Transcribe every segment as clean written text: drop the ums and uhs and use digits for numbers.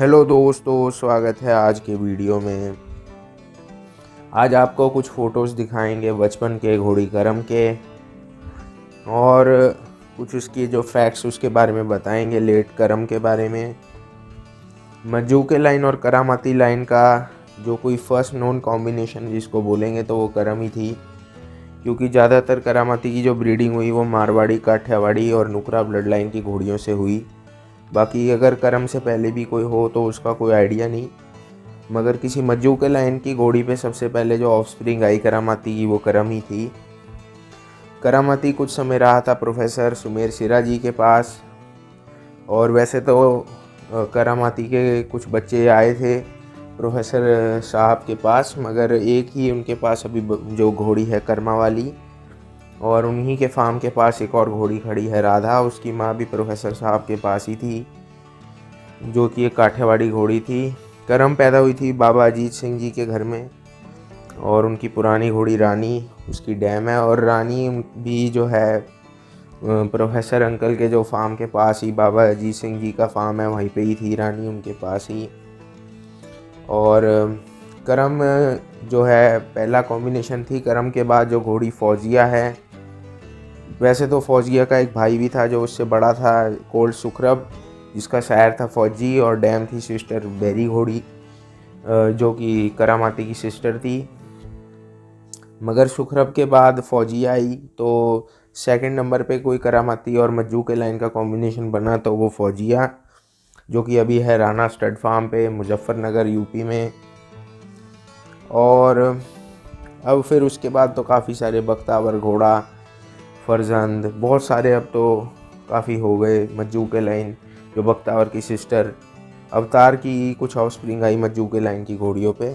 Hello दोस्तों, स्वागत है आज के वीडियो में। आज आपको कुछ फ़ोटोज़ दिखाएंगे बचपन के घोड़ी करम के, और कुछ उसकी जो फैक्ट्स उसके बारे में बताएंगे, लेट करम के बारे में। मज्जूके लाइन और करामाती लाइन का जो कोई फर्स्ट नोन कॉम्बिनेशन जिसको बोलेंगे तो वो करम ही थी, क्योंकि ज़्यादातर करामाती की जो ब्रीडिंग हुई वो मारवाड़ी, काठियावाड़ी और नुकरा ब्लड लाइन की घोड़ियों से हुई। बाकी अगर करम से पहले भी कोई हो तो उसका कोई आइडिया नहीं, मगर किसी मज्जूके लाइन की घोड़ी पे सबसे पहले जो ऑफस्प्रिंग आई करामाती की वो करम ही थी। करामाती कुछ समय रहा था प्रोफेसर सुमेर सिरा जी के पास, और वैसे तो करामाती के कुछ बच्चे आए थे प्रोफेसर साहब के पास, मगर एक ही उनके पास अभी जो घोड़ी है कर्मा वाली, और उन्हीं के फार्म के पास एक और घोड़ी खड़ी है राधा। उसकी माँ भी प्रोफेसर साहब के पास ही थी, जो कि एक काठियावाड़ी घोड़ी थी। करम पैदा हुई थी बाबा अजीत सिंह जी के घर में, और उनकी पुरानी घोड़ी रानी उसकी डैम है, और रानी भी जो है प्रोफेसर अंकल के जो फार्म के पास ही, बाबा अजीत सिंह जी का फार्म है वहीं पे ही थी रानी, उनके पास ही। और करम जो है पहला कॉम्बिनेशन थी। करम के बाद जो घोड़ी फौजिया है, वैसे तो फौजिया का एक भाई भी था जो उससे बड़ा था, कोल्ड सुखरब, जिसका शायर था फौजी, और डैम थी सिस्टर बेरी घोड़ी, जो कि करामाती की सिस्टर थी। मगर सुखरब के बाद फौजिया आई, तो सेकंड नंबर पे कोई करामाती और मज्जूके लाइन का कॉम्बिनेशन बना, तो वो फौजिया, जो कि अभी है राणा स्टड फार्म पे मुजफ्फरनगर यूपी में। और अब फिर उसके बाद तो काफ़ी सारे बख्तावर घोड़ा, फरजंद, बहुत सारे अब तो काफ़ी हो गए मज्जूके लाइन, जो बख्तावर की सिस्टर अवतार की कुछ ऑफस्प्रिंग आई मज्जूके लाइन की घोड़ियों पे।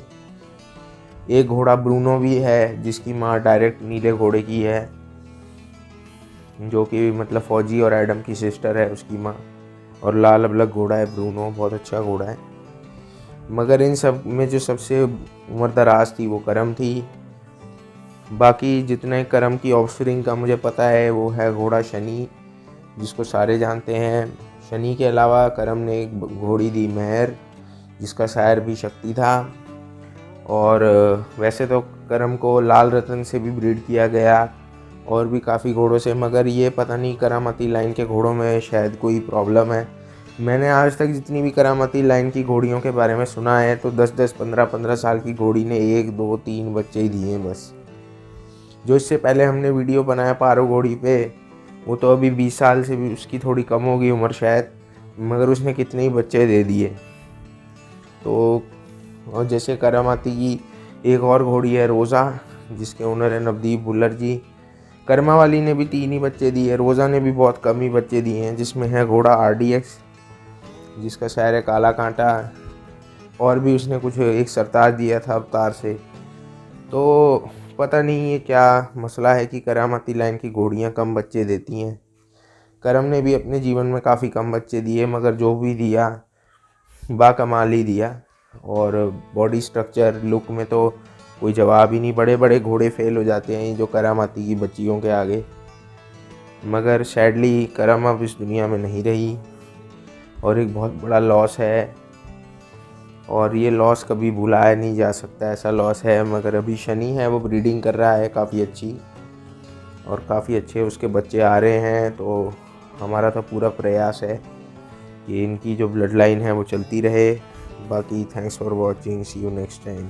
एक घोड़ा ब्रूनो भी है जिसकी माँ डायरेक्ट नीले घोड़े की है, जो कि मतलब फौजी और एडम की सिस्टर है उसकी माँ, और लाल अबलग घोड़ा है ब्रूनो, बहुत अच्छा घोड़ा है। मगर इन सब में जो सबसे उम्रदराज थी वो करम थी। बाकी जितने करम की ऑफस्प्रिंग का मुझे पता है वो है घोड़ा शनि, जिसको सारे जानते हैं। शनि के अलावा करम ने एक घोड़ी दी मेहर, जिसका शायर भी शक्ति था। और वैसे तो करम को लाल रतन से भी ब्रीड किया गया, और भी काफ़ी घोड़ों से, मगर ये पता नहीं करामाती लाइन के घोड़ों में शायद कोई प्रॉब्लम है। मैंने आज तक जितनी भी करामाती लाइन की घोड़ियों के बारे में सुना है तो 10-10, 15-15 साल की घोड़ी ने 1, 2, 3 बच्चे ही दिए हैं बस। जो इससे पहले हमने वीडियो बनाया पारो घोड़ी पे, वो तो अभी 20 साल से भी उसकी थोड़ी कम होगी उम्र शायद, मगर उसने कितने ही बच्चे दे दिए। तो और जैसे करामाती की एक और घोड़ी है रोज़ा, जिसके ओनर है नवदीप भुल्लर जी। कर्मा वाली ने भी 3 ही बच्चे दिए, रोज़ा ने भी बहुत कम ही बच्चे दिए हैं, जिसमें है घोड़ा RDX, जिसका शायर है काला कांटा, और भी उसने कुछ एक सरताज दिया था अवतार से। तो पता नहीं ये क्या मसला है कि करामाती लाइन की घोड़ियाँ कम बच्चे देती हैं। करम ने भी अपने जीवन में काफ़ी कम बच्चे दिए, मगर जो भी दिया बाकमाल ही दिया। और बॉडी स्ट्रक्चर, लुक में तो कोई जवाब ही नहीं। बड़े बड़े घोड़े फेल हो जाते हैं जो करामाती की बच्चियों के आगे। मगर सैडली करम अब इस दुनिया में नहीं रही, और एक बहुत बड़ा लॉस है, और ये लॉस कभी भुलाया नहीं जा सकता, ऐसा लॉस है। मगर अभी शनि है वो ब्रीडिंग कर रहा है काफ़ी अच्छी, और काफ़ी अच्छे उसके बच्चे आ रहे हैं। तो हमारा तो पूरा प्रयास है कि इनकी जो ब्लड लाइन है वो चलती रहे। बाकी thanks for watching, see you next time.